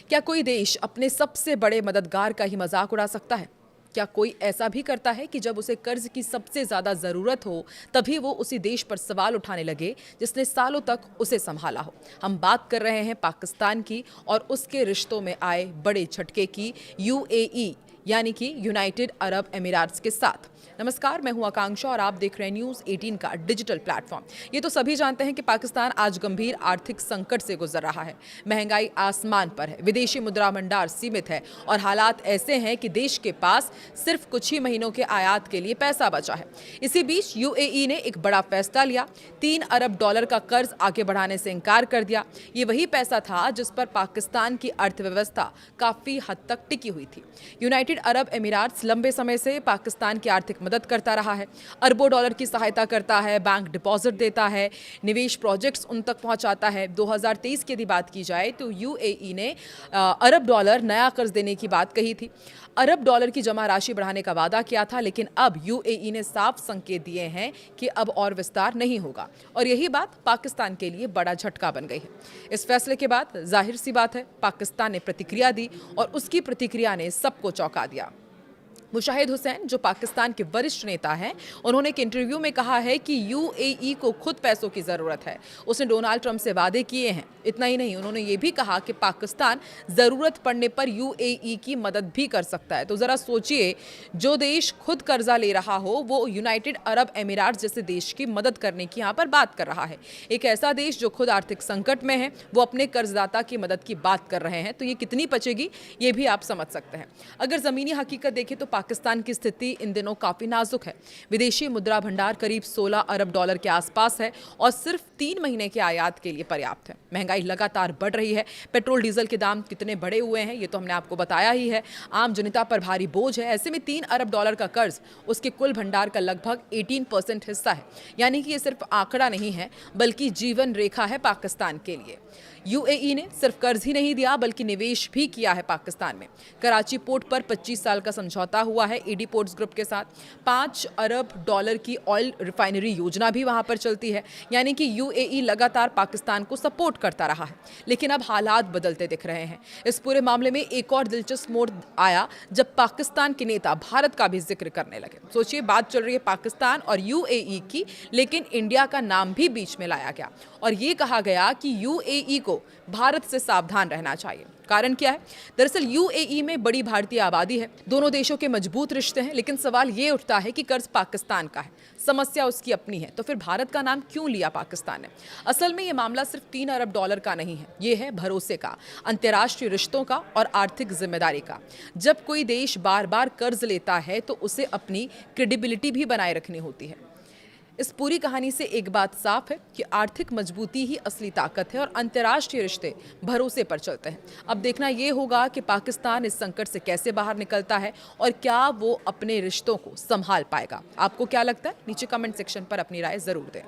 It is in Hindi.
क्या कोई देश अपने सबसे बड़े मददगार का ही मजाक उड़ा सकता है? क्या कोई ऐसा भी करता है कि जब उसे कर्ज की सबसे ज्यादा जरूरत हो तभी वो उसी देश पर सवाल उठाने लगे जिसने सालों तक उसे संभाला हो? हम बात कर रहे हैं पाकिस्तान की और उसके रिश्तों में आए बड़े झटके की, यूएई यानी कि यूनाइटेड अरब अमीरात्स के साथ। नमस्कार, मैं हूं आकांक्षा और आप देख रहे हैं न्यूज़ 18 का डिजिटल प्लेटफॉर्म। ये तो सभी जानते हैं कि पाकिस्तान आज गंभीर आर्थिक संकट से गुजर रहा है। महंगाई आसमान पर है, विदेशी मुद्रा भंडार सीमित है और हालात ऐसे हैं कि देश के पास सिर्फ कुछ ही महीनों के आयात के लिए पैसा बचा है। इसी बीच यूएई ने एक बड़ा फैसला लिया, $3 अरब का कर्ज आगे बढ़ाने से इनकार कर दिया। ये वही पैसा था जिस पर पाकिस्तान की अर्थव्यवस्था काफी हद तक टिकी हुई थी। यूनाइटेड अरब अमीरात्स लंबे समय से पाकिस्तान की आर्थिक मदद करता रहा है, अरबों डॉलर की सहायता करता है, बैंक डिपॉजिट देता है, निवेश प्रोजेक्ट्स उन तक पहुंचाता है। 2023 की यदि बात की जाए तो यूएई ने अरब डॉलर नया कर्ज देने की बात कही थी, अरब डॉलर की जमा राशि बढ़ाने का वादा किया था, लेकिन अब यूएई ने साफ संकेत दिए हैं कि अब और विस्तार नहीं होगा और यही बात पाकिस्तान के लिए बड़ा झटका बन गई है। इस फैसले के बाद जाहिर सी बात है पाकिस्तान ने प्रतिक्रिया दी और उसकी प्रतिक्रिया ने सबको चौंका दिया। मुशाहिद हुसैन जो पाकिस्तान के वरिष्ठ नेता हैं, उन्होंने एक इंटरव्यू में कहा है कि यूएई को खुद पैसों की जरूरत है। उसने डोनाल्ड ट्रंप से वादे किए हैं। इतना ही नहीं, उन्होंने ये भी कहा कि पाकिस्तान जरूरत पड़ने पर यूएई की मदद भी कर सकता है। तो जरा सोचिए, जो देश खुद कर्जा ले रहा हो वो यूनाइटेड अरब अमीरात जैसे देश की मदद करने की यहाँ पर बात कर रहा है। एक ऐसा देश जो खुद आर्थिक संकट में है, वो अपने कर्जदाता की मदद की बात कर रहे हैं, तो ये कितनी पचेगी ये भी आप समझ सकते हैं। अगर जमीनी हकीकत देखें तो पाकिस्तान की स्थिति इन दिनों काफी नाजुक है। विदेशी मुद्रा भंडार करीब $16 अरब के आसपास है और सिर्फ 3 महीने के आयात के लिए पर्याप्त है। महंगाई लगातार बढ़ रही है, पेट्रोल डीजल के दाम कितने बढ़े हुए हैं ये तो हमने आपको बताया ही है। आम जनता पर भारी बोझ है। ऐसे में $3 अरब का कर्ज उसके कुल भंडार का लगभग 18% हिस्सा है। यानी कि ये सिर्फ आंकड़ा नहीं है बल्कि जीवन रेखा है पाकिस्तान के लिए। यूएई ने सिर्फ कर्ज ही नहीं दिया बल्कि निवेश भी किया है पाकिस्तान में। कराची पोर्ट पर 25 साल का समझौता हुआ है ईडी पोर्ट्स ग्रुप के साथ। $5 अरब की ऑयल रिफाइनरी योजना भी वहां पर चलती है। यानी कि यूएई लगातार पाकिस्तान को सपोर्ट करता रहा है। लेकिन अब हालात बदलते दिख रहे हैं। इस पूरे मामले में एक और दिलचस्प मोड़ आया जब पाकिस्तान के नेता भारत का भी जिक्र करने लगे। सोचिए, बात चल रही है पाकिस्तान और यूएई की, लेकिन इंडिया का नाम भी बीच में लाया गया और ये कहा गया कि यूएई को भारत से सावधान रहना चाहिए। कारण क्या है? दरअसल यूएई में बड़ी भारतीय आबादी है, दोनों देशों के मजबूत रिश्ते हैं, लेकिन सवाल ये उठता है कि कर्ज पाकिस्तान का है, समस्या उसकी अपनी है, तो फिर भारत का नाम क्यों लिया पाकिस्तान ने? असल में ये मामला सिर्फ $3 अरब का नहीं है, ये है भरोसे का, अंतर्राष्ट्रीय रिश्तों का और आर्थिक जिम्मेदारी का। जब कोई देश बार बार कर्ज लेता है तो उसे अपनी क्रेडिबिलिटी भी बनाए रखनी होती है। इस पूरी कहानी से एक बात साफ है कि आर्थिक मजबूती ही असली ताकत है और अंतर्राष्ट्रीय रिश्ते भरोसे पर चलते हैं। अब देखना यह होगा कि पाकिस्तान इस संकट से कैसे बाहर निकलता है और क्या वो अपने रिश्तों को संभाल पाएगा। आपको क्या लगता है? नीचे कमेंट सेक्शन पर अपनी राय जरूर दें।